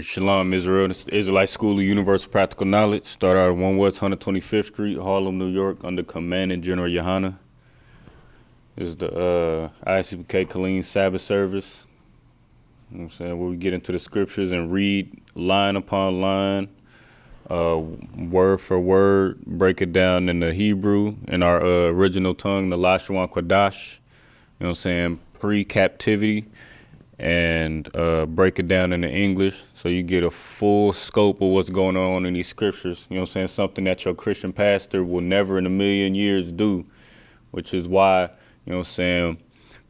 Shalom, Israel. This is the Israelite School of Universal Practical Knowledge. Start out at 1 West 125th Street, Harlem, New York, under Commanding General Yohana. This is the ISUPK Killeen Sabbath service. You know what I'm saying? Where we get into the scriptures and read line upon line, word for word, break it down in the Hebrew, in our original tongue, the Lashawan Kodash. You know what I'm saying? Pre-captivity. And break it down into English so you get a full scope of what's going on in these scriptures. You know what I'm saying? Something that your Christian pastor will never in a million years do, which is why, you know what I'm saying,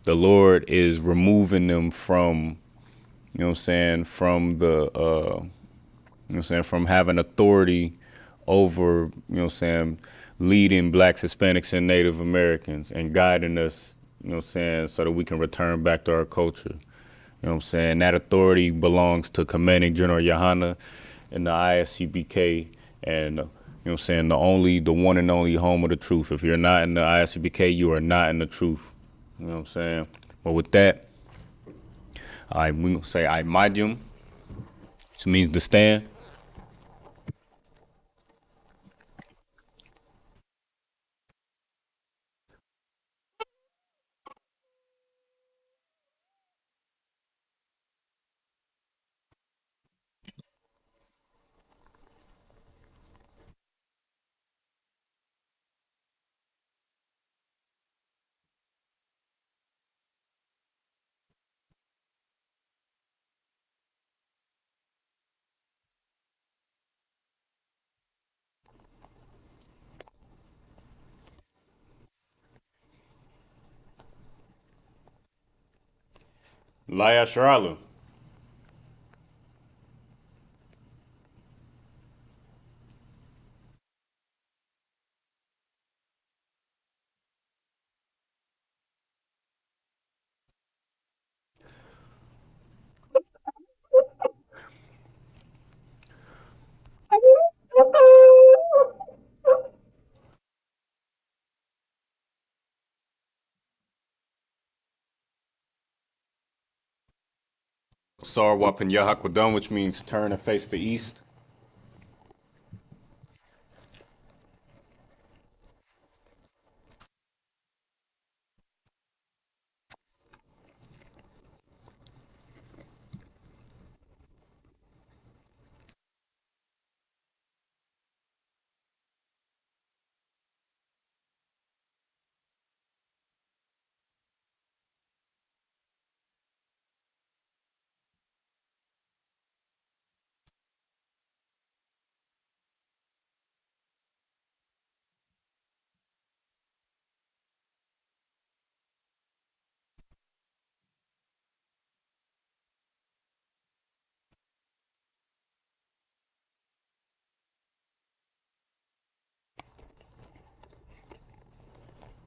the Lord is removing them from, you know what I'm saying, from the, you know what I'm saying, from having authority over, you know what I'm saying, leading blacks, Hispanics, and Native Americans and guiding us, you know what I'm saying, so that we can return back to our culture. You know what I'm saying? That authority belongs to Commanding General Yohana and the ISUPK and, you know what I'm saying, the one and only home of the truth. If you're not in the ISUPK, you are not in the truth. You know what I'm saying? But with that, we gonna say I medium, which means to stand. Laya Sharalu. Sarwapin Yahakwadam, which means turn and face the east.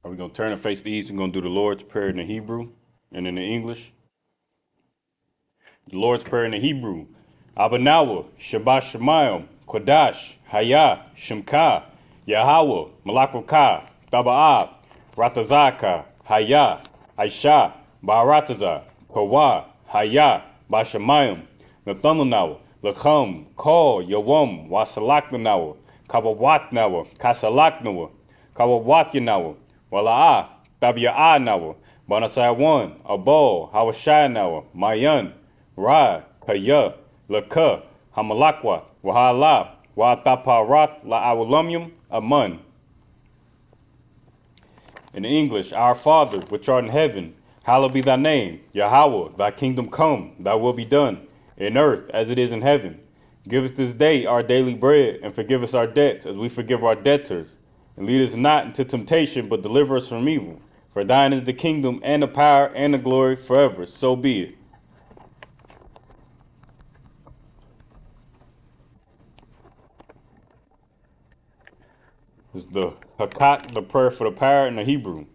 Are we going to turn and face the east? We're going to do the Lord's Prayer in the Hebrew and in the English. The Lord's Prayer in the Hebrew. Abanawa, Shabbat Shemayim, Kodash, Haya, Shemka, Yahweh, Malakwaka, Taba'ab, Ratazaka, Haya, Aisha, Barataza, Kawa, Haya, Bashamayim, Nathanawa, Lacham, Kol, Yawam, Wasalaknawa, Kabawatnawa, Kasalaknawa, Kawawatinawa, Wala'a, Tabia'anawa, Banasayawan, Abo, Hawashanawa, Mayan, Ra, Kaya, Laka, Hamalakwa, Wahala, Wataparat, La'awalumyum, Amun. In English, Our Father, which art in heaven, hallowed be thy name. Yahweh, thy kingdom come, thy will be done, in earth as it is in heaven. Give us this day our daily bread, and forgive us our debts as we forgive our debtors. And lead us not into temptation, but deliver us from evil. For thine is the kingdom, and the power, and the glory, forever. So be it. It's the Hakat, the prayer for the power in the Hebrew.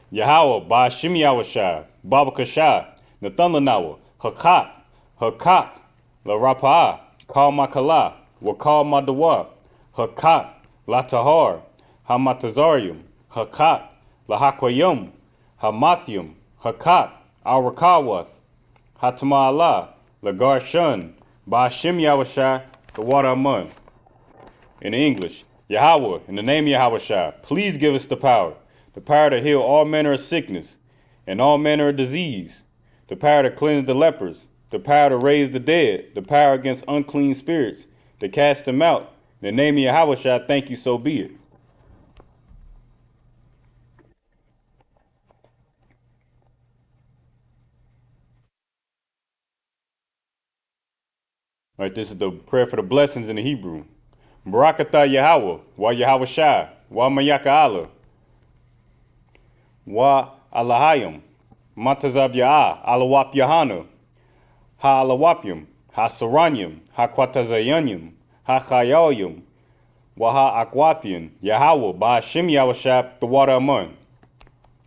Yahweh, Ba'ashim Yahweh, Baba Kasha, Nathanawa, Hakat, Hakat, La Rapa'ah, Kal Makala, Wakal Madawa, Hakat, La Tahar, Hamatazarium, Hakat, La Hakwayum, Hamathium, Hakat, Al Rakawath, Hatama Allah, La Garshan, Ba'ashem Yahushai, the water Amun. In English, Yahweh, in the name of Yahushai, please give us the power to heal all manner of sickness and all manner of disease, the power to cleanse the lepers, the power to raise the dead, the power against unclean spirits, to cast them out. In the name of Yahushai, thank you, so be it. All right, this is the prayer for the blessings in the Hebrew. Barakatah Yahweh, wa Yahweh Shai, wa Mayaka Allah, wa Alahayim, Matazab Ya'ah, Alawap Yahana, Ha Alawapyim, Ha Saranyim, Ha Kwatazayanyim, Ha Chayalyim, wa Ha Akwathian, Yahweh, Ba'ashem Yahushai, the water Amun.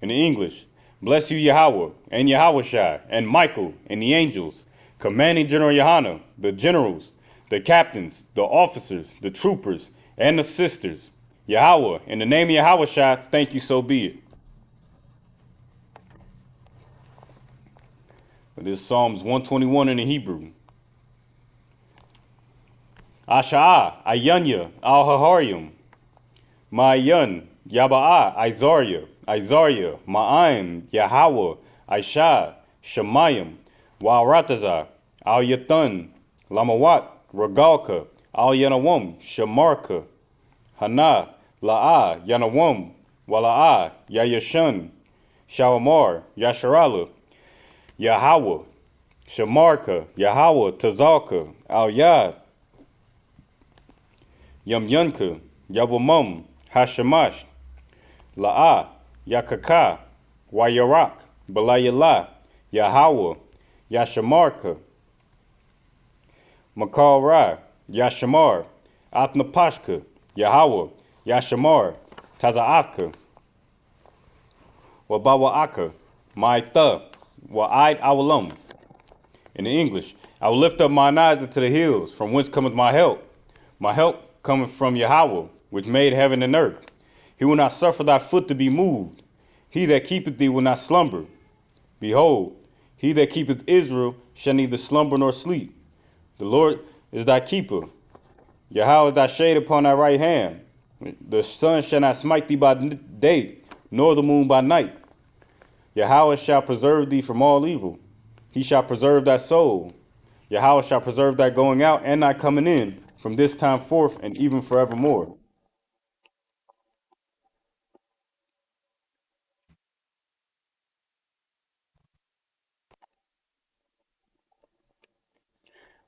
In English, bless you Yahweh, and Yahweh Shai, and Michael, and the angels, commanding General Yohana, the generals, the captains, the officers, the troopers, and the sisters. Yahweh, in the name of Yahweh Shai, thank you, so be it. This is Psalms 121 in the Hebrew. Asha'ah, Ayanya, Al-Haharyim, Ma'ayan, Yaba'ah, Isaiah, Ma'aim, Yahweh, Aisha, Shemayim, Wa'aratazah, Al-Yathan, Lamawat, Regalka, Al-Yanawam, Shemarka, Hana, La'ah, Yanawam, Wala'ah, Yayashan, Shawamar, Yasharala, Yahweh, Shemarka, Yahweh, Tazalka, Al-Yad, Yamyanka, Yabumum, Hashemash, La'ah, Yakaka, Wayarak, Balayala, Yahweh, Yashamarka, Makal Ra, Yashamar, Atnapashka, Yahweh, Yashamar, Taza'aka, Wabawa'aka, Ma'itha, Wa'id Awalam. In English, I will lift up mine eyes into the hills, from whence cometh my help. My help cometh from Yahweh, which made heaven and earth. He will not suffer thy foot to be moved. He that keepeth thee will not slumber. Behold, he that keepeth Israel shall neither slumber nor sleep. The Lord is thy keeper. Yahweh is thy shade upon thy right hand. The sun shall not smite thee by day, nor the moon by night. Yahweh shall preserve thee from all evil. He shall preserve thy soul. Yahweh shall preserve thy going out and thy coming in, from this time forth and even forevermore.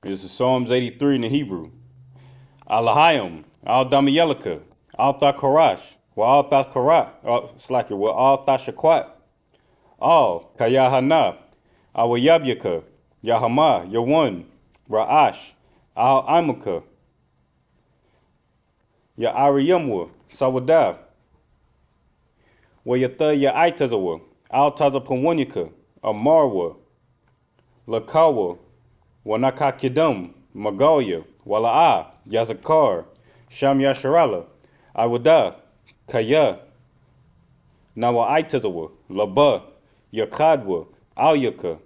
This is Psalms 83 in the Hebrew. Alahayim, Al Damiyelika, Al Thakarash, Wa Al Thakarat, Slacker, Wa Al Thashakwat, Al Kayahana, Awayabyaka, Yahama, Yawan, Ra'ash, Al Imaka, Ya'ariyamwa, Sawada, Wayatha Ya'itazawa, Al Tazapawanyaka, Amarwa, Lakawa, Wanakakidam, Magalia, Wala'a, Yazakar, Sham Yasharala, Awada, Kaya, Nawa'itazawa, Laba, Yakadwa, Alyaka,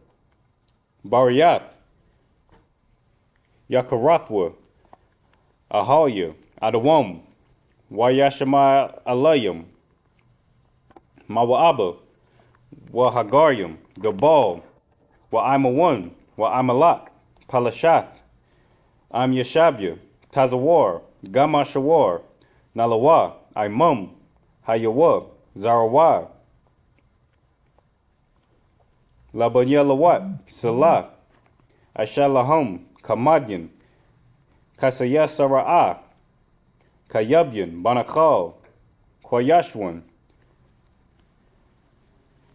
Bariath, Yakarathwa, Ahalya, Adawam, Wayashama Alayam, Mawa'aba, Wahagaryam, Gabal, Wa'amawan, Wa'amalak, Palashath, Am Yashabya, Tazawar, Gamashawar, Nalawa, Imam, Hayawa, Zarawa, Labanyalawat, Salah, Ashalaham, Kamadyan, Kasayasara'a, Kayabyan, Banakal, Kwayashwan,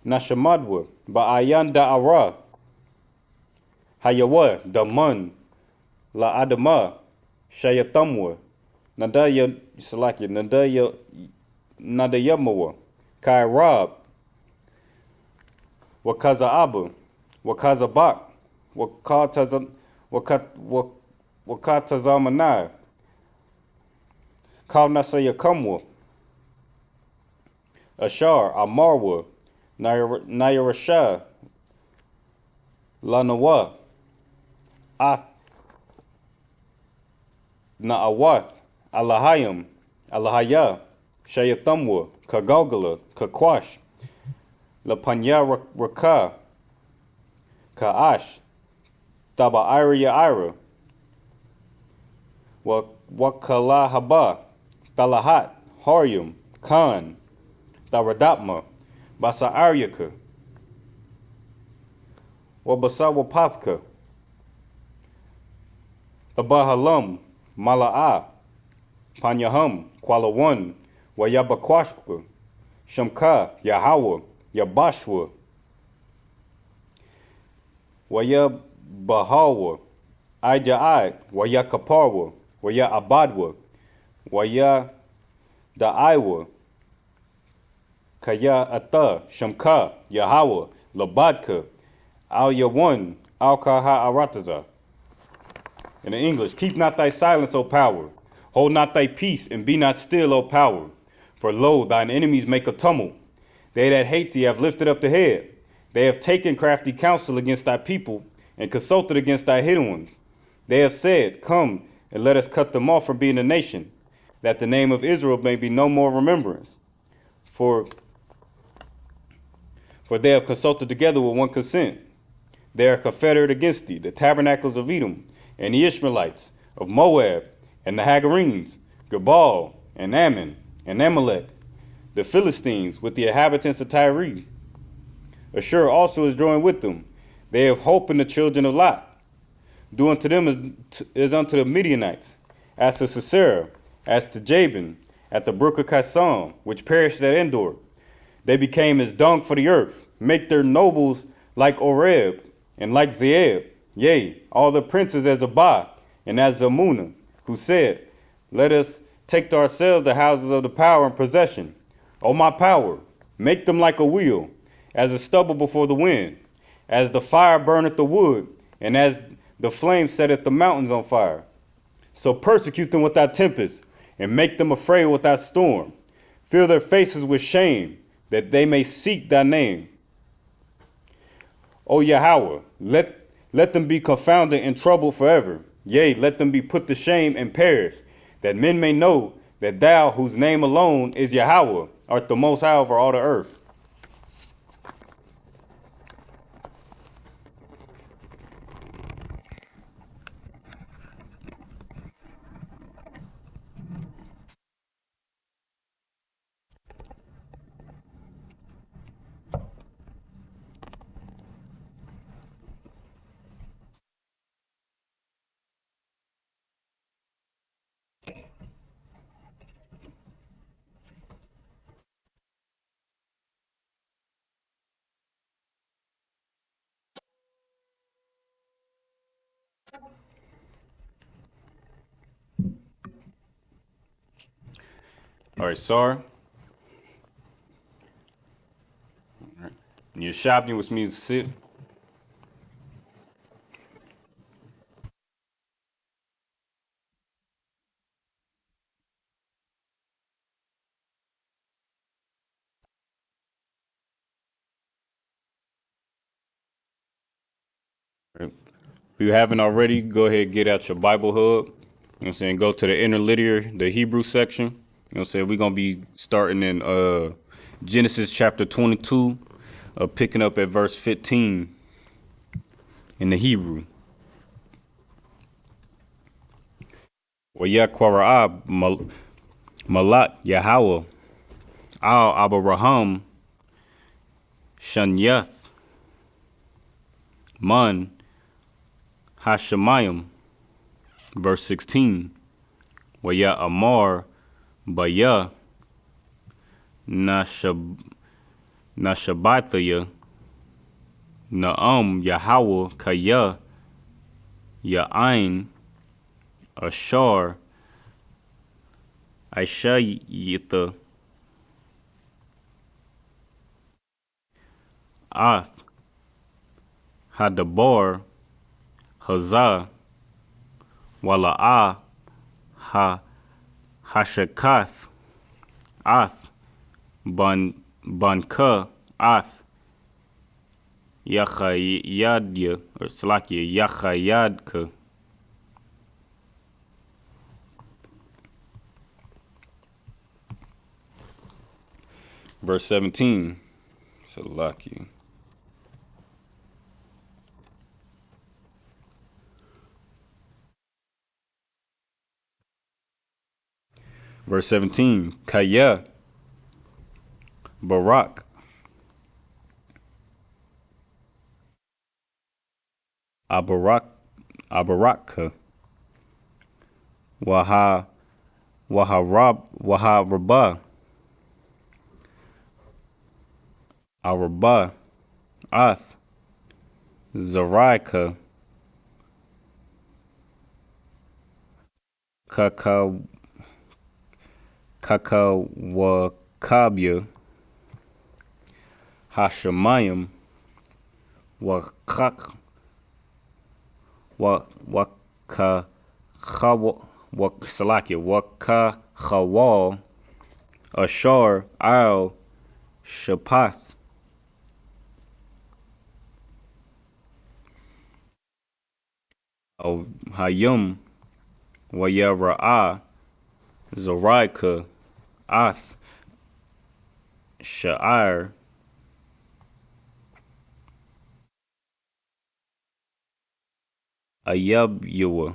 Nashamadwa, Ba'ayan Da'ara, Hayawa, Daman, La Adama, Shayatamwa, Nadaya Salaki, Nadaya Nadayamawa, Kairab, Wakazaaba, Wakazabak, Wakatazamanai, Kalnasayakamwa, Ashar, Amarwa, Nayarasha, Lanawa, Na'awath, Alahayim, Alahaya, Shayathamwa, Kagogala, Kakwash, Lapanya Raka, Ka'ash, Taba'ira Ya'ira, Wakala Haba, Talahat, Haryum, Khan, Tharadapma, Basa Aryaka, Wabasawapavka, Tabahalam, Mala'a, Panyaham, Kwalawan, Wayabakwashka, Shamka, Yahawa, Yabashwa, Wayabahawa, Ija'ai, Wayakaparwa, Waya Abadwa, Waya Da'aiwa, Kaya Ata, Shamka, Yahawa, Labadka, Al Yawan, Al Kaha Arataza. In the English, keep not thy silence, O power. Hold not thy peace, and be not still, O power. For lo, thine enemies make a tumult. They that hate thee have lifted up the head. They have taken crafty counsel against thy people, and consulted against thy hidden ones. They have said, come, and let us cut them off from being a nation, that the name of Israel may be no more remembrance. For they have consulted together with one consent. They are confederate against thee, the tabernacles of Edom, and the Ishmaelites, of Moab, and the Hagarenes, Gebal, and Ammon, and Amalek, the Philistines, with the inhabitants of Tyre. Ashur also is joined with them. They have hope in the children of Lot. Do unto them as unto the Midianites, as to Sisera, as to Jabin, at the brook of Kison, which perished at Endor. They became as dung for the earth. Make their nobles like Oreb, and like Zeeb, yea, all the princes as Abah, and as Zamunah, who said, let us take to ourselves the houses of the power and possession. O my power, make them like a wheel, as the stubble before the wind, as the fire burneth the wood, and as the flame setteth the mountains on fire. So persecute them with thy tempest, and make them afraid with thy storm. Fill their faces with shame, that they may seek thy name. O Yahweh, let them be confounded and troubled forever. Yea, let them be put to shame and perish, that men may know that thou, whose name alone is Yahweh, art the most high over all the earth. All right, Sar. You're shopping, which means sit. Right. If you haven't already, go ahead and get out your Bible hub. You know what I'm saying? Go to the interlinear, the Hebrew section. You know what I'm saying? We're going to be starting in Genesis chapter 22, picking up at verse 15 in the Hebrew. Wayakwara Malak Yahweh Al Abraham Shanyath Man Hashemayim, verse 16. Waya Amar Baya Nashabathaya Naam Yahweh Kaya Ya'ain Ashar Aishayita Ath Hadabar Hazah Wala'ah Hashakath Ath Banka Ath Yachayadya or Salakia Yachayadka Verse 17. Salaki. Verse 17. Kaya. Barak. Abaraka. Waharabah. Arabah. Ath. Zaraika. Kakawakabya. Hashemayim. Wakak. Wakahawal. Ashar. Al. Shapath. Of Hayum. Wayara'ah. Zoraika. Ath. Sha'ir. Ayabyawa.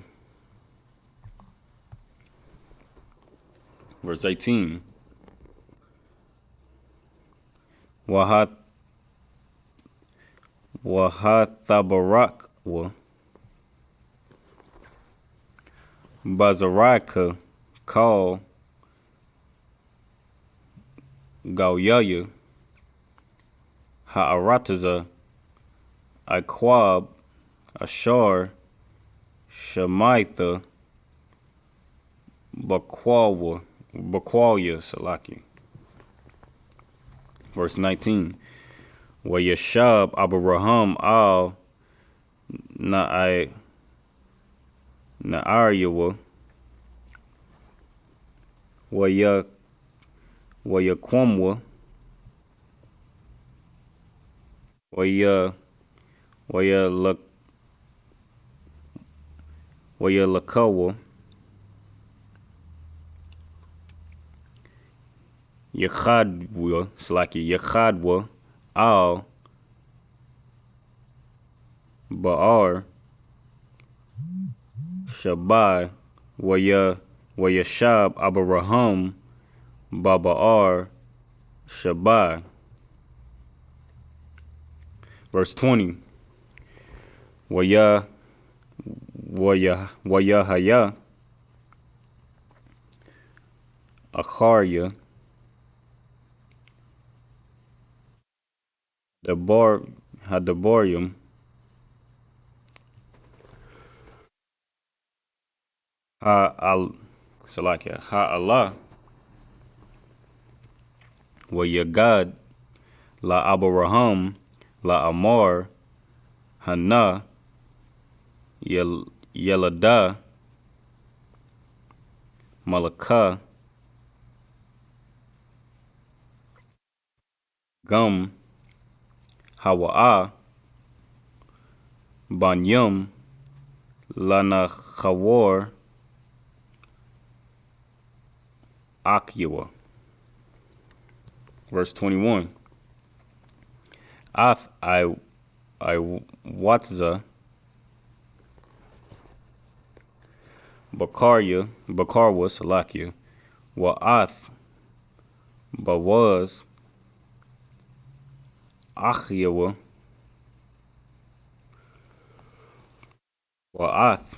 Verse 18. Wahathabarakwa. Bazaraka. Call. Gauyaya. Ha'arataza. Iquab. Ashar. Shemaitha. Bakwalya. Salaki. Verse 19. Wayashab Abraham al Na'aryawa. Wayakwamwa. Wayalakawa. Yakhadwa. Salaki. Yakhadwa. Al Ba'ar Shabai Wayashab Abraham Baba'ar Shabai. Verse 20. Wayahaya Acharya Hadabarium Ha'Allah Wayagad La Abraham La Amar Hana Yelada Malakah Gum Hawa'ah Banyum Lana Khawar Akyawa. Verse 21. Ath I Watza Bakarwa Salakia. Wa'ath Bawaz Achyawa. Wa'ath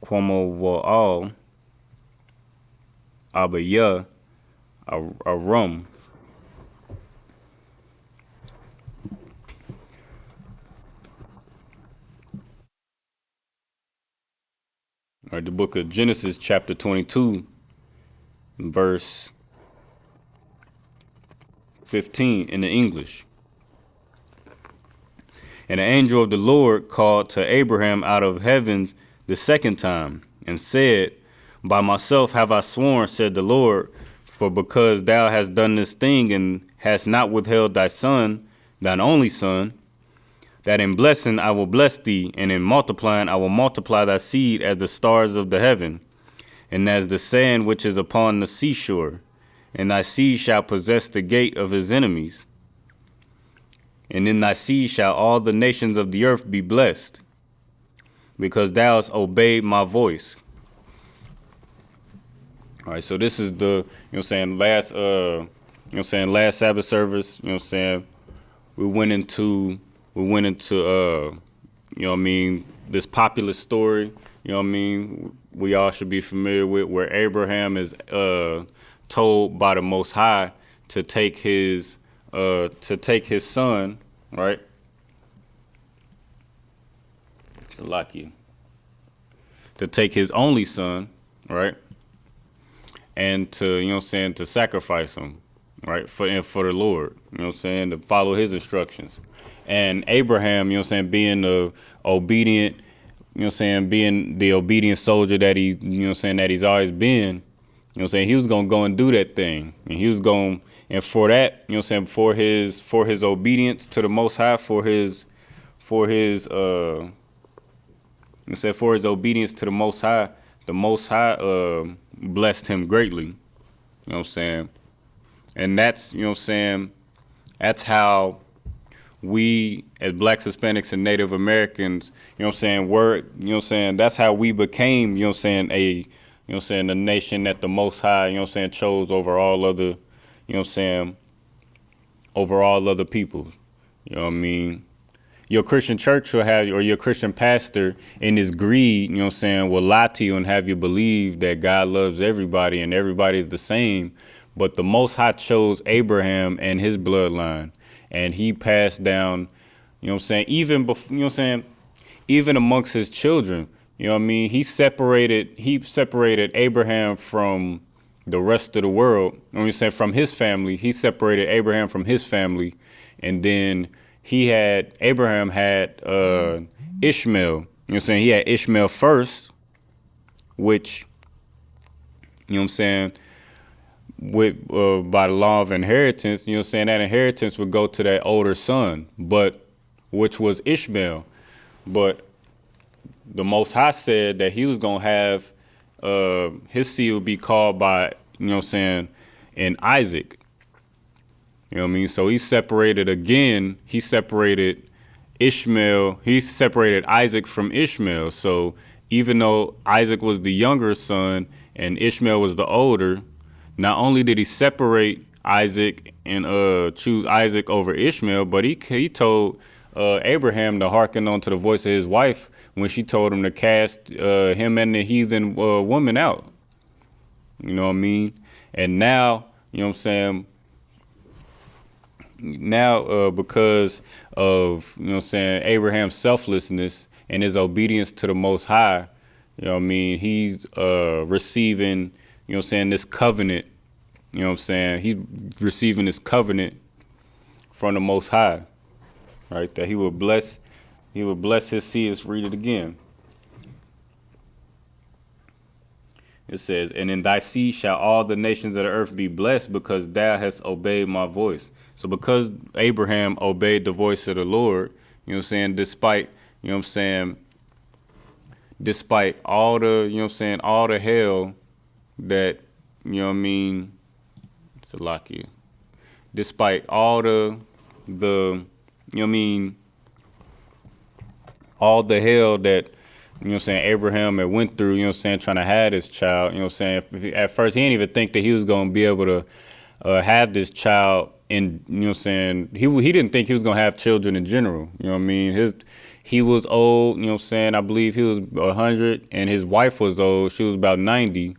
Kwamo Wa'al Abaya Arum. All right, the book of Genesis, chapter 22, verse 15 in the English. And the angel of the Lord called to Abraham out of heaven the second time, and said, By myself have I sworn, said the Lord, for because thou hast done this thing, and hast not withheld thy son, thine only son, that in blessing I will bless thee, and in multiplying I will multiply thy seed as the stars of the heaven, and as the sand which is upon the seashore. And thy seed shall possess the gate of his enemies. And in thy seed shall all the nations of the earth be blessed, because thou hast obeyed my voice. All right, so this is the, last Sabbath service, we went into, this popular story, we all should be familiar with, where Abraham is told by the Most High to take his son, right? Salakia. To take his only son, right? And to, to sacrifice him, right? For the Lord, to follow his instructions. And Abraham, being the obedient, being the obedient soldier that that he's always been, he was going to go and do that thing. And he was going, and for that, for his obedience to the Most High, for his obedience to the Most High, blessed him greatly. You know what I'm saying? And that's, that's how we as Blacks, Hispanics, and Native Americans, that's how we became, a nation that the Most High, chose over all other, over all other people. You know what I mean? Your Christian church will have, or your Christian pastor in his greed, will lie to you and have you believe that God loves everybody and everybody is the same. But the Most High chose Abraham and his bloodline, and he passed down, even before, even amongst his children, he separated Abraham from the rest of the world. From his family, he separated Abraham from his family, and then Abraham had Ishmael. He had Ishmael first, which, with by the law of inheritance, that inheritance would go to that older son, but which was Ishmael. But the Most High said that he was gonna have his seed would be called by, in Isaac. You know what I mean? So he separated Ishmael, he separated Isaac from Ishmael. So even though Isaac was the younger son and Ishmael was the older, not only did he separate Isaac and choose Isaac over Ishmael, but he told Abraham to hearken onto the voice of his wife when she told him to cast him and the heathen woman out. You know what I mean? And now, now because of Abraham's selflessness and his obedience to the Most High, he's receiving this covenant, he's receiving this covenant from the Most High, right? That he would bless his seed. Let's read it again. It says, and in thy seed shall all the nations of the earth be blessed, because thou hast obeyed my voice. So because Abraham obeyed the voice of the Lord, despite, despite all the, all the hell that, Salakia, despite all all the hell that, Abraham had went through, trying to have this child, at first he didn't even think that he was going to be able to have this child in, he didn't think he was going to have children in general. He was old, I believe he was 100 and his wife was old. She was about 90.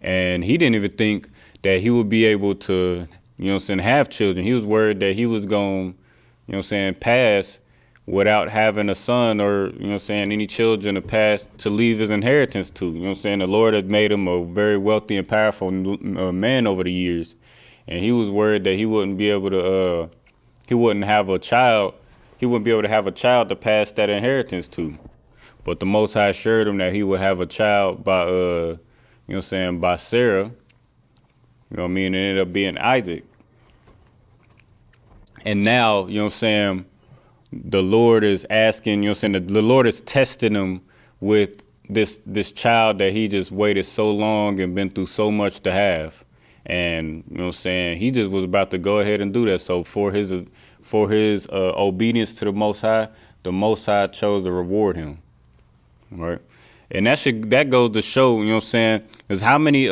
And he didn't even think that he would be able to, have children. He was worried that he was going, pass without having a son or, any children to pass to leave his inheritance to. The Lord had made him a very wealthy and powerful man over the years. And he was worried that he wouldn't be able to, he wouldn't have a child. He wouldn't be able to have a child to pass that inheritance to. But the Most High assured him that he would have a child by, by Sarah. And it ended up being Isaac. And now, the Lord is asking, the Lord is testing him with, this child that he just waited so long and been through so much to have. And you know what I'm saying, he just was about to go ahead and do that. So for his obedience to the Most High chose to reward him, right? And that goes to show, you know what I'm saying, is how many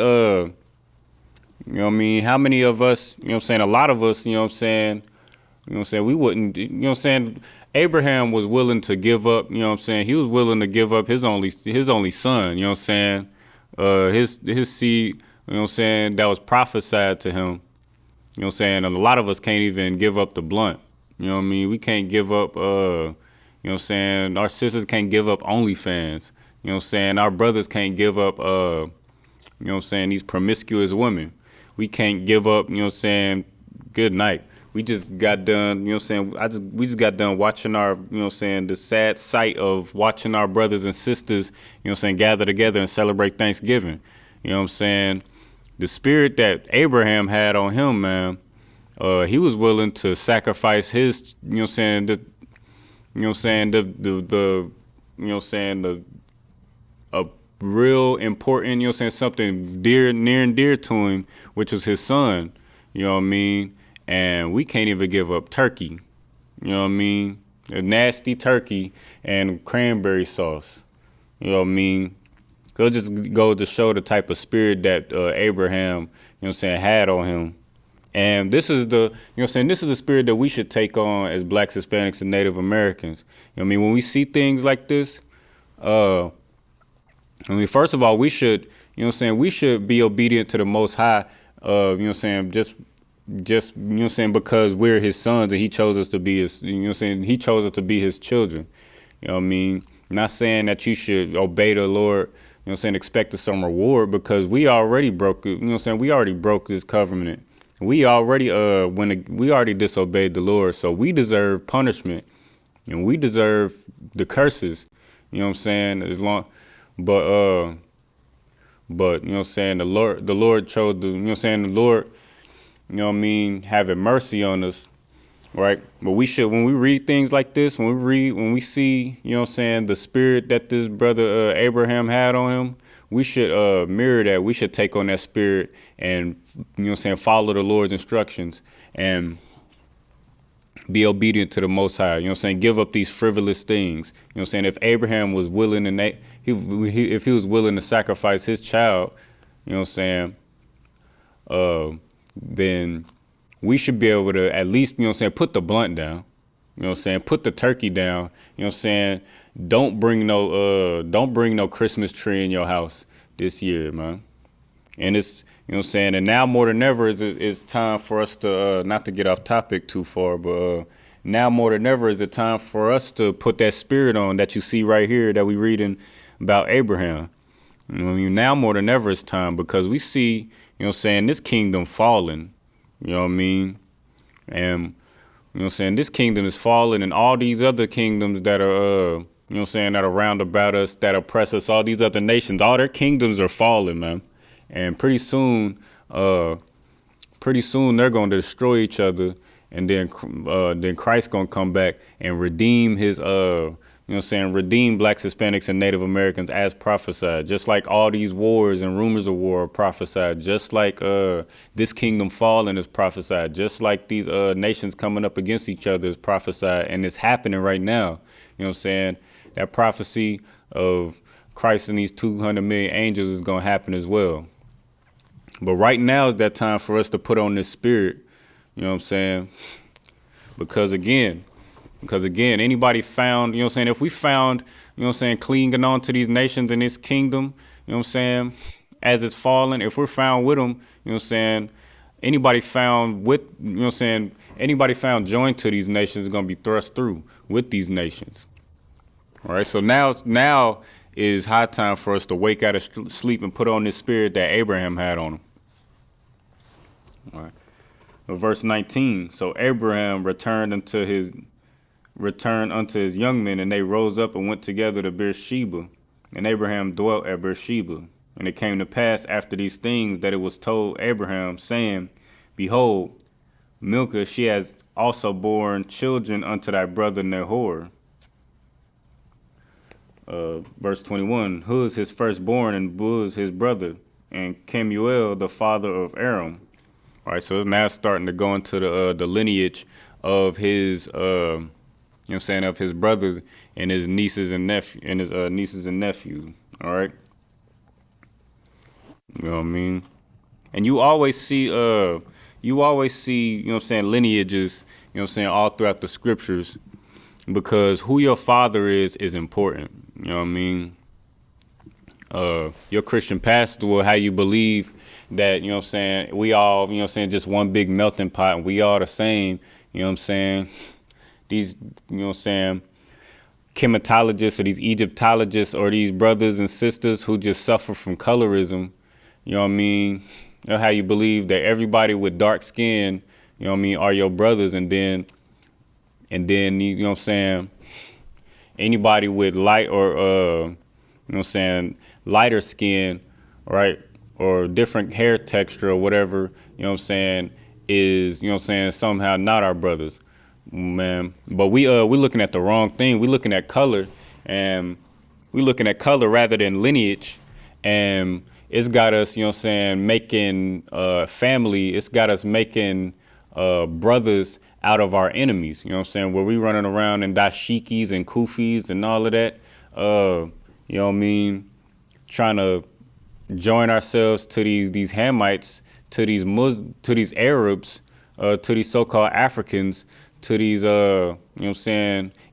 you know what I mean, how many of us, you know what I'm saying, a lot of us, you know what I'm saying, we wouldn't, you know what I'm saying, Abraham was willing to give up, you know what I'm saying, he was willing to give up his only son, you know what I'm saying, his seed, you know what I'm saying, that was prophesied to him, you know what I'm saying, and a lot of us can't even give up the blunt, you know what I mean, we can't give up, you know what I'm saying, our sisters can't give up OnlyFans, you know what I'm saying, our brothers can't give up, you know what I'm saying, these promiscuous women. We can't give up, you know what I'm saying, good night. We just got done, you know what I'm saying, we just got done watching our, you know what I'm saying, the sad sight of watching our brothers and sisters, you know what I'm saying, gather together and celebrate Thanksgiving. You know what I'm saying? The spirit that Abraham had on him, man, he was willing to sacrifice his, you know what I'm saying, you know what I'm saying, you know what I'm saying, a real important, you know what I'm saying, something near and dear to him, which was his son, you know what I mean? And we can't even give up turkey, you know what I mean? A nasty turkey and cranberry sauce, you know what I mean? So it just goes to show the type of spirit that Abraham, you know what I'm saying, had on him. And this is the, you know what I'm saying, this is the spirit that we should take on as Blacks, Hispanics, and Native Americans. You know what I mean? When we see things like this, I mean, first of all, we should, you know what I'm saying, we should be obedient to the Most High, you know what I'm saying, just, you know what I'm saying, because we're his sons and he chose us to be his, you know what I'm saying, he chose us to be his children. You know what I mean? Not saying that you should obey the Lord, you know what I'm saying, expect some reward, because we already broke it, you know what I'm saying, we already broke this covenant. We already, we already disobeyed the Lord, so we deserve punishment and we deserve the curses, you know what I'm saying, as long, but you know what I'm saying, the Lord chose the, you know what I'm saying, the Lord, you know what I mean, having mercy on us, right? But we should, when we read things like this, when we see, you know what I'm saying, the spirit that this brother Abraham had on him, we should mirror that. We should take on that spirit and, you know what I'm saying, follow the Lord's instructions and be obedient to the Most High. You know what I'm saying? Give up these frivolous things. You know what I'm saying? If Abraham was willing and if he was willing to sacrifice his child, you know what I'm saying, then we should be able to at least, you know what I'm saying, put the blunt down. You know what I'm saying? Put the turkey down. You know what I'm saying? Don't bring no Christmas tree in your house this year, man. And it's, you know what I'm saying? And now more than ever it's time for us to, not to get off topic too far, but now more than ever is it time for us to put that spirit on that you see right here that we reading about Abraham. You know what I mean? Now more than ever it's time, because we see, you know what I'm saying, this kingdom falling. You know what I mean? And you know what I'm saying, this kingdom is falling, and all these other kingdoms that are, you know what I'm saying, that are round about us, that oppress us, all these other nations, all their kingdoms are falling, man. And pretty soon they're going to destroy each other, and then Christ going to come back and redeem his, you know what I'm saying, redeem Blacks, Hispanics, and Native Americans as prophesied, just like all these wars and rumors of war are prophesied, just like this kingdom falling is prophesied, just like these nations coming up against each other is prophesied, and it's happening right now. You know what I'm saying? That prophecy of Christ and these 200 million angels is going to happen as well. But right now is that time for us to put on this spirit, you know what I'm saying? Because again, anybody found, you know what I'm saying, if we found, you know what I'm saying, clinging on to these nations in this kingdom, you know what I'm saying, as it's falling, if we're found with them, you know what I'm saying, anybody found with, you know what I'm saying, anybody found joined to these nations is going to be thrust through with these nations. All right, so now is high time for us to wake out of sleep and put on this spirit that Abraham had on him. All right. Verse 19. So Abraham returned unto his young men, and they rose up and went together to Beersheba. And Abraham dwelt at Beersheba. And it came to pass after these things that it was told Abraham, saying, Behold, Milcah, she has also borne children unto thy brother Nahor. verse 21, Huz his firstborn, and Buz his brother, and Kemuel the father of Aram. All right, so it's now starting to go into the lineage of his, of his brothers and his nieces and nephews. All right, you know what I mean. And you always see, lineages, all throughout the scriptures, because who your father is important. You know what I mean. Your Christian pastor will have you believe that, we all, just one big melting pot and we all the same, these, chematologists or these Egyptologists or these brothers and sisters who just suffer from colorism, you know what I mean? You know how you believe that everybody with dark skin, are your brothers, and then anybody with light or lighter skin, right, or different hair texture or whatever, is, somehow not our brothers, man. But we're looking at the wrong thing. We're looking at color, and we're looking at color rather than lineage, and it's got us, making family. It's got us making brothers out of our enemies. Where we running around in dashikis and kufis and all of that. Trying to join ourselves to these Hamites, to these Arabs, to these so-called Africans, to these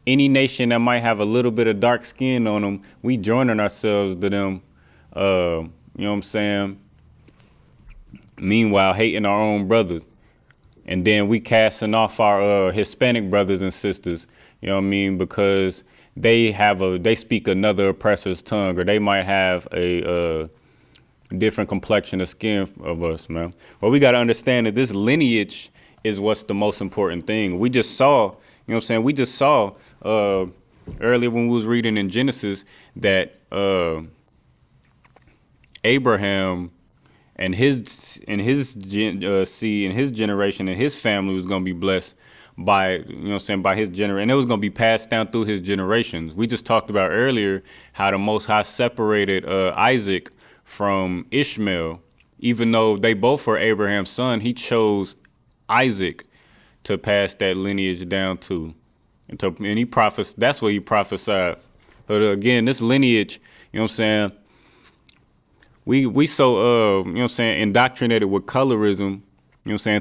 any nation that might have a little bit of dark skin on them. We joining ourselves to them. Meanwhile, hating our own brothers. And then we casting off our Hispanic brothers and sisters, because they speak another oppressor's tongue, or they might have a different complexion of skin of us, man. Well, we got to understand that this lineage is what's the most important thing. We just saw, we just saw earlier when we was reading in Genesis that Abraham and his seed and his generation and his family was going to be blessed by, by his generation, and it was going to be passed down through his generations. We just talked about earlier how the Most High separated Isaac from Ishmael. Even though they both were Abraham's son, he chose Isaac to pass that lineage down to. And that's what he prophesied. But again, this lineage, we so, indoctrinated with colorism,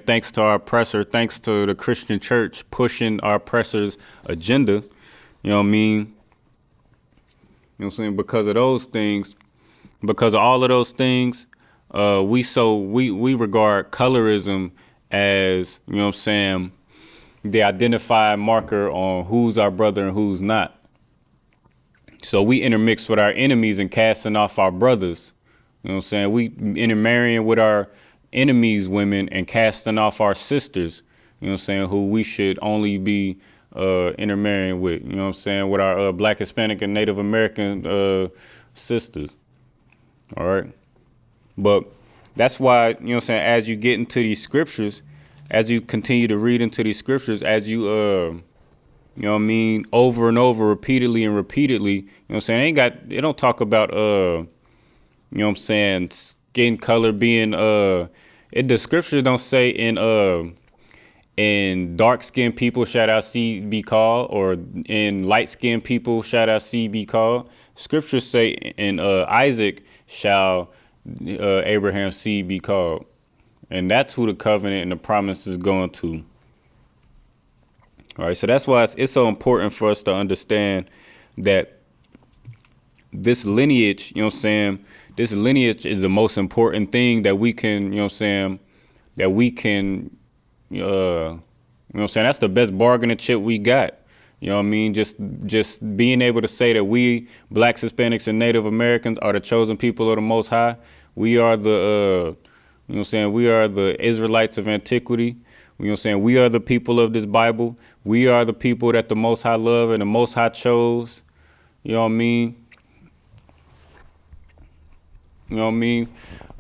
thanks to our oppressor, thanks to the Christian church pushing our oppressor's agenda, because of those things, because of all of those things, we regard colorism as, the identified marker on who's our brother and who's not. So we intermix with our enemies and casting off our brothers. We intermarrying with our enemies' women and casting off our sisters, who we should only be intermarrying with, with our Black, Hispanic, and Native American sisters. All right. But that's why, as you get into these scriptures, as you continue to read into these scriptures, as you, over and over, repeatedly and repeatedly, it don't talk about, skin color being, the scriptures don't say in dark skinned people shall our seed be called, or in light skinned people shall our seed be called. Scriptures say in Isaac shall Abraham's seed be called. And that's who the covenant and the promise is going to. All right. So that's why it's so important for us to understand that this lineage, this lineage is the most important thing that we can, that's the best bargaining chip we got. Just being able to say that we Blacks, Hispanics, and Native Americans are the chosen people of the Most High. We are the, we are the Israelites of antiquity. We are the people of this Bible. We are the people that the Most High love and the Most High chose. You know what I mean?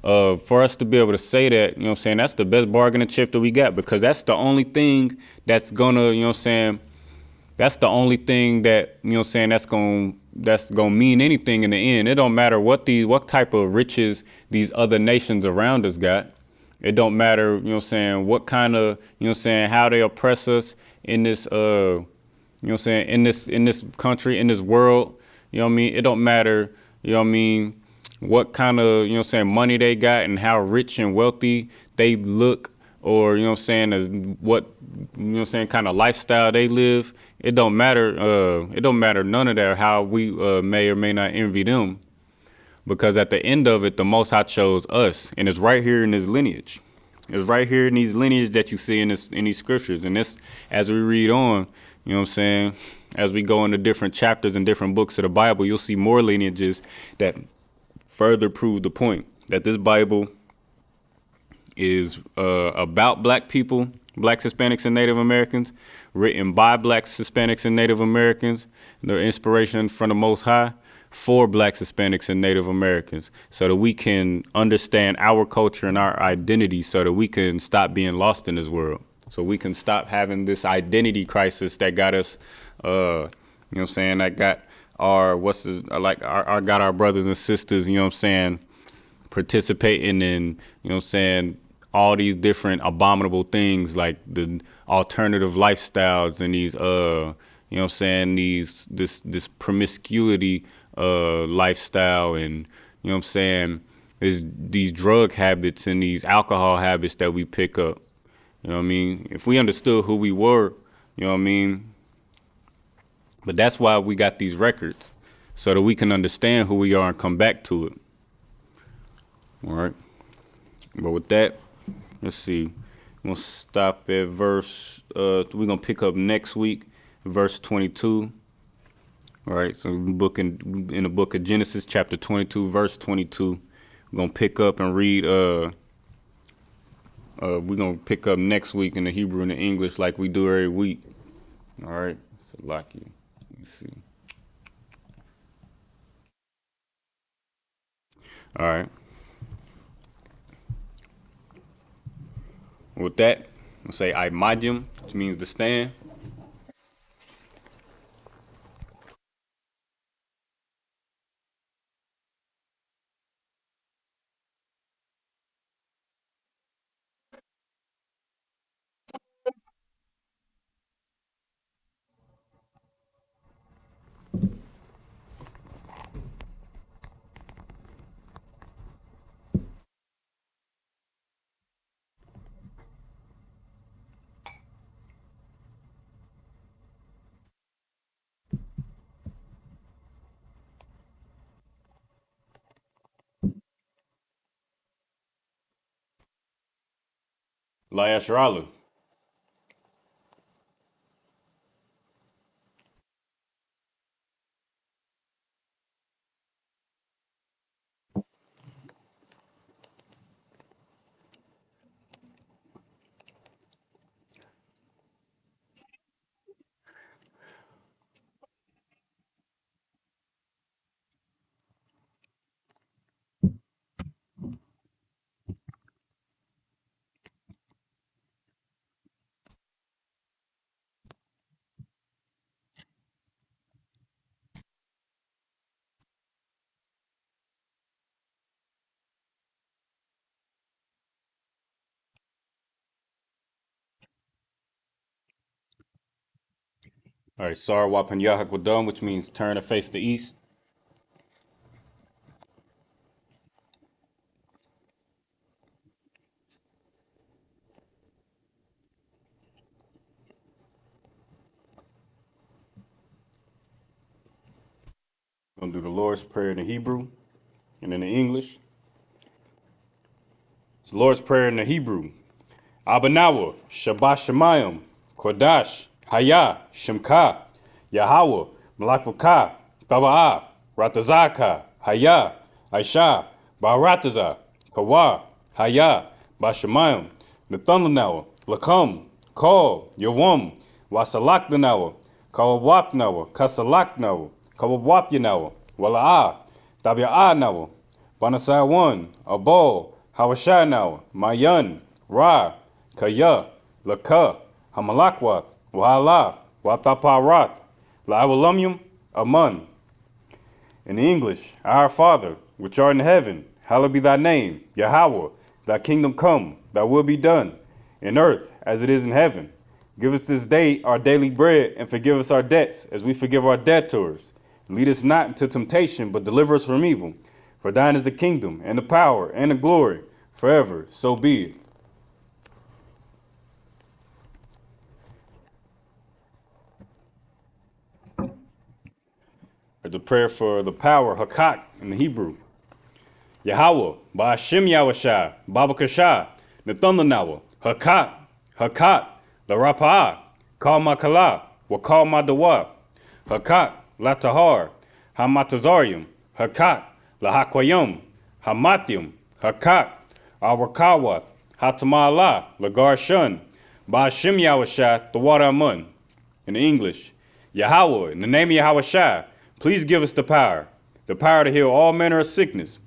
For us to be able to say that, that's the best bargaining chip that we got, because that's the only thing that's gonna, That's the only thing that, you know what I'm saying, that's gonna mean anything in the end. It don't matter what type of riches these other nations around us got. It don't matter, you know what I'm saying, what kind of, you know what I'm saying, how they oppress us in this you know what I'm saying, in this country, in this world. You know what I mean? It don't matter, you know what I mean, what kind of, you know what I'm saying, money they got and how rich and wealthy they look, or, you know what I'm saying, what, you know what I'm saying, kind of lifestyle they live. It don't matter none of that, how we may or may not envy them, because at the end of it, the Most High chose us, and it's right here in this lineage. It's right here in these lineage that you see in these scriptures. And this, as we read on, you know what I'm saying, as we go into different chapters and different books of the Bible, you'll see more lineages that further prove the point that this Bible is about black people, blacks, Hispanics, and Native Americans, written by blacks, Hispanics, and Native Americans. Their inspiration from the Most High for blacks, Hispanics, and Native Americans, so that we can understand our culture and our identity, so that we can stop being lost in this world. So we can stop having this identity crisis that got us, you know what I'm saying, that got got our brothers and sisters, you know what I'm saying, participating in, you know what I'm saying, all these different abominable things like the alternative lifestyles and these you know what I'm saying, this promiscuity lifestyle, and you know what I'm saying, these drug habits and these alcohol habits that we pick up. You know what I mean? If we understood who we were, you know what I mean? But that's why we got these records, so that we can understand who we are and come back to it. All right. But with that, let's see. We'll stop at we're going to pick up next week, verse 22. All right. So in the book of Genesis, chapter 22, verse 22. We're going to pick up and read, we're going to pick up next week in the Hebrew and the English like we do every week. All right. So lock you. Let me see. All right. With that, we'll say Imadium, which means to stand. La Yasharalu. All right. Sar Wapan Yahakwadam, which means turn to face the east. We're going to do the Lord's Prayer in the Hebrew and in the English. It's the Lord's Prayer in the Hebrew. Abanawa, Shabbat Shemayim, Kodash, Haya, Shemka, Yahweh, Malakwaka, Taba'ah, Ratazaka, Haya, Aisha, Barataza, Kawa, Haya, Bashemayim, Nathanawa, Lakam, Kal, Yawam, Wasalakdanawa, Kawawatnawa, Kasalaknawa, Kawawatyanawa, Wala'ah, Tabia'anawa, Banasawan, Abol, Hawashanawa, Mayan, Ra, Kaya, Laka, Hamalakwath, Wahala, Wataparath, La'awalumyum, Amun. In English, Our Father, which art in heaven, hallowed be thy name, Yahweh, thy kingdom come, thy will be done, in earth as it is in heaven. Give us this day our daily bread, and forgive us our debts, as we forgive our debtors. Lead us not into temptation, but deliver us from evil. For thine is the kingdom, and the power, and the glory, forever. So be it. There's a prayer for the power, Hakak, in the Hebrew. Yahweh, Ba'ashem Yahweh Baba Kasha, Nathundanawa, Hakak, Hakak, La Rapa'ah, Kal Makala, Wakal Madawa, Hakak, La Tahar, Hamatazarium, Hakak, La Hakwayum, Hamathium, Hakak, Awakawath, Hatamala, Lagar Shun, Ba'ashem Yahweh the water Amun. In English, Yahweh, in the name of Yahweh Shai, please give us the power to heal all manner of sickness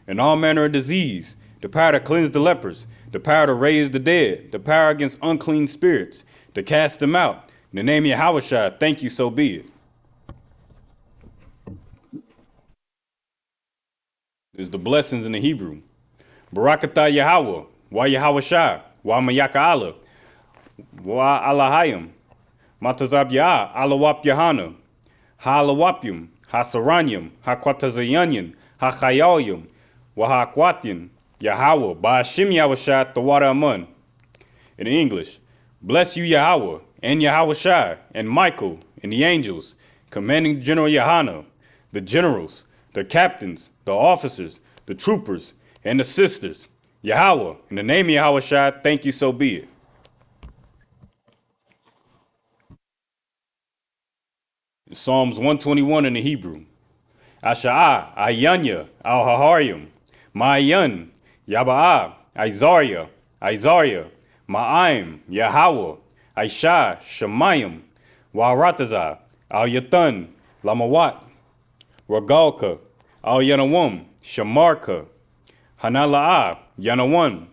and all manner of disease, the power to cleanse the lepers, the power to raise the dead, the power against unclean spirits, to cast them out. In the name of Yahweh Shai, thank you, so be it. Is the blessings in the Hebrew. Barakatah Yahweh, Wa Yahweh Shai, Wa Mayaka Allah, Wa Alahayim, Matazab Yah, Alawap Yahana, Ha-Alawapyum, Ha-Saranyum, Ha-Kwatazayanyan, Ha-Chayalyum, Wa-Ha-Kwatyan, Yahweh, Ba'ashem Yahweh the water Amun. In English, bless you Yahweh, and Yahweh Shai, and Michael, and the angels, commanding General Yahana, the generals, the captains, the officers, the troopers, and the sisters. Yahweh, in the name of Yahweh Shai, thank you, so be it. Psalms 121 in the Hebrew. Asha'ah, Ayanya, Al-Haharyim, Ma'ayan, Yaba'ah, Isaiah, Ma'aim, Yahweh, Aisha, Shemayim, Wa'aratazah, Al-Yathan, Lamawat, Ragalka, Al-Yanawam, Shamarka, Hanala'ah, Yanawan,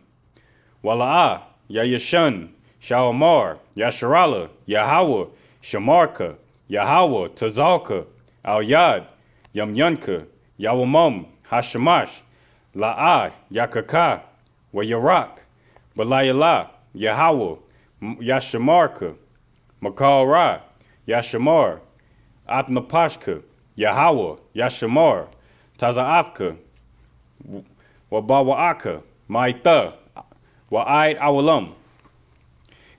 Wala'ah, Yayashan, Shawamar, Yasharala, Yahweh, Shamarka, Yahweh, Tazalka, Al-Yad, Yamyanka, Yawamam, Hashamash, La'ah, Yakaka, Wayarak, Balayala, Yahweh, Yashamarka, Makal Ra, Yashamar, Atnapashka, Yahweh, Yashamar, Tazaathka, Wabawa'aka, Maitha, Wa'aid Awalam.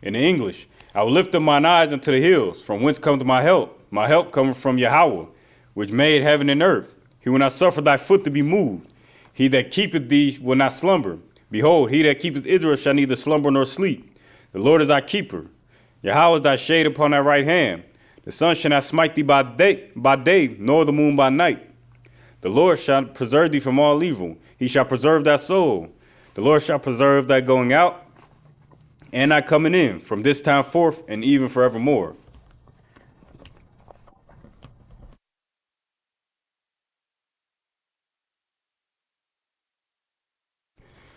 In English, I will lift up mine eyes unto the hills, from whence cometh my help cometh from Yahweh, which made heaven and earth. He will not suffer thy foot to be moved. He that keepeth thee will not slumber. Behold, he that keepeth Israel shall neither slumber nor sleep. The Lord is thy keeper. Yahweh is thy shade upon thy right hand. The sun shall not smite thee by day, nor the moon by night. The Lord shall preserve thee from all evil. He shall preserve thy soul. The Lord shall preserve thy going out and thy coming in, from this time forth and even forevermore.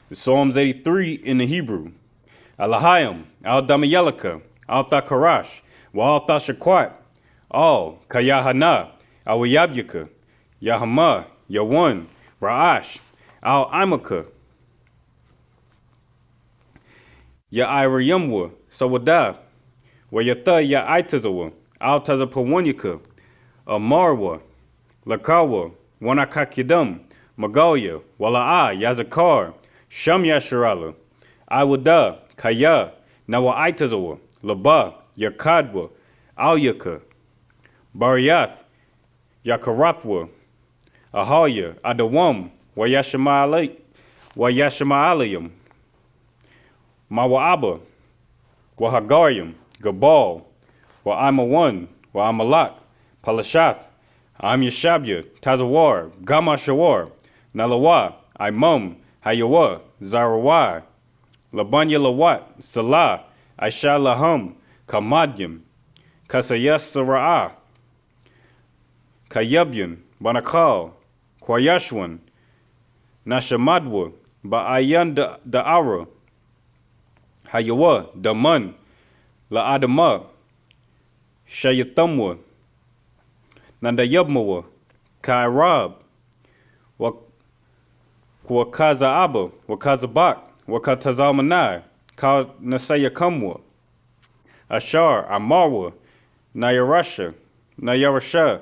The Psalms 83 in the Hebrew. Alahayim, Al-Damayelaka, Al-Thakarash, Wa-Al-Thashakwat, Al-Kayahana, Al-Yabyaka, Yahama, Yawan, Ra'ash, Al-Imaka, Ya'irayamwa, Sawada, Wayatha Ya'itazawa, Al-Tazapawanyaka, Amarwa, Lakawa, Wanakakidam, Magalia, Wala'a, Yazakar, Sham Yasharala, Iwada, Kaya, Nawa'itazawa, Laba, Yakadwa, Alyaka, Bariath, Yakarathwa, Ahaya, Adawam, Wayashama'alayam, Mawa'aba, Wahagarium, Gabal, Wa'amawan, Wa'amalak, Palashath, Am Yashabya, Tazawar, Gamashawar, Nalawa, Imam, Hayawa, Zarawai, Labanya Lawat, Salah, Aisha Laham, Kamadyam, Kasayas Sara'ah, Kayabyan, Banakal, Kwayashwan, Nashamadwa, Ba'ayan Da'ara, Hayawa, Daman, La'adama, Shayathumwa, Nandayabmawa, Kairab, Wakaza Abba, Wakaza Bak, Wakatazamanai, Ka Nasaya Kamwa, Ashar, Amarwa, Nayarasha, Nayarasha,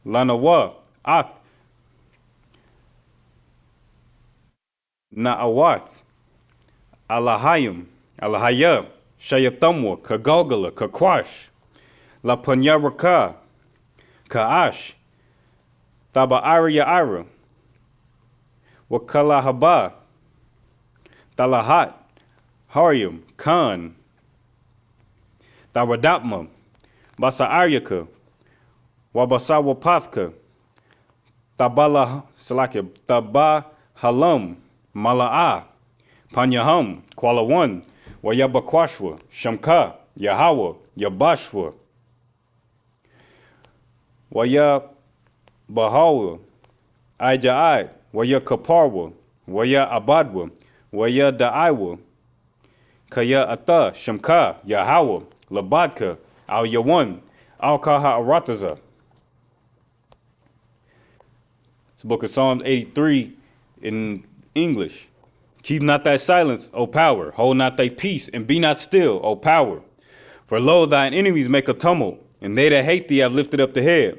Lanawa, Ath, Na'awath, Alahayim, Alahaya, Shayathamwa, Kagalgala, Kakwash, La Panyaraka, Kaash, Taba Ira, Wakalahaba, Talahat, Haryam, Khan, Tawadatma, Basaayaka, Wabasawapathka, Taba Halam, Mala'a, Panyaham, Kualawan, Wayabakwashwa, Shamka, Yahawa, Yabashwa, Waya Bahawa, Ijai, Waya Kaparwa, Waya Abadwa, Waya Da'aiwa, Kaya Ata, Shamka, Yahawa, Labadka, Al Yawan, Al Kaha Arataza. It's the book of Psalms 83 in English. Keep not thy silence, O power. Hold not thy peace, and be not still, O power. For lo, thine enemies make a tumult, and they that hate thee have lifted up the head.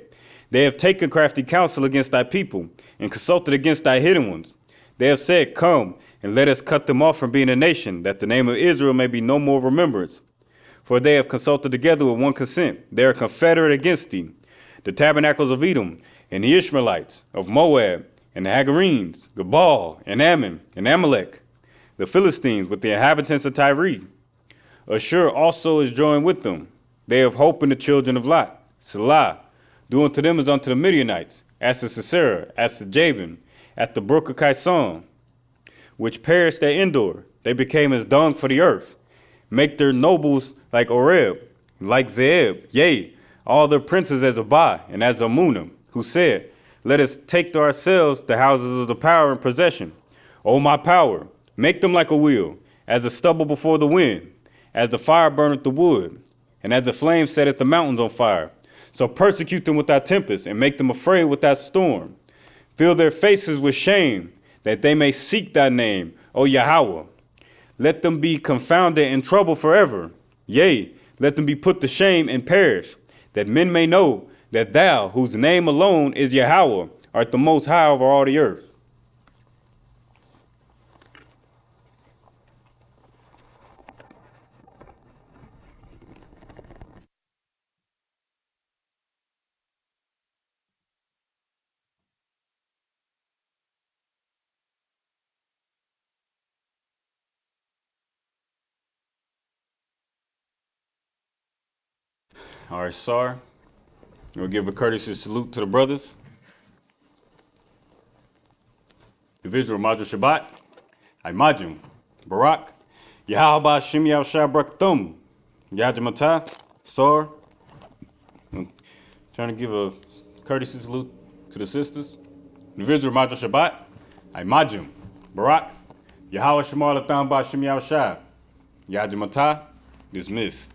They have taken crafty counsel against thy people, and consulted against thy hidden ones. They have said, Come, and let us cut them off from being a nation, that the name of Israel may be no more remembrance. For they have consulted together with one consent. They are confederate against thee. The tabernacles of Edom, and the Ishmaelites, of Moab, and the Hagarenes, Gebal, and Ammon, and Amalek, the Philistines with the inhabitants of Tyre. Ashur also is joined with them. They have hope in the children of Lot. Salah, do unto them as unto the Midianites, as to Sisera, as to Jabin, at the brook of Kison, which perished at Endor. They became as dung for the earth. Make their nobles like Oreb, like Zeeb, yea, all their princes as Abah and as Amunah, who said, Let us take to ourselves the houses of the power and possession. O my power, make them like a wheel, as the stubble before the wind, as the fire burneth the wood, and as the flame setteth the mountains on fire. So persecute them with thy tempest, and make them afraid with thy storm. Fill their faces with shame, that they may seek thy name, O Yahweh. Let them be confounded and troubled forever. Yea, let them be put to shame and perish, that men may know that thou, whose name alone is Yahweh, art the most high over all the earth. All right, Sar. We'll give a courtesy salute to the brothers. The visual Major Shabbat. Imajim. Barak. Yahaba Shim Yahshua Brakthum. Yajamata. Sar. I'm trying to give a courtesy salute to the sisters. The visual Major Shabbat. Imajim. Barak. Yahweh Shemar Latham Ba Shim Yahshua. Yajamata. Dismissed.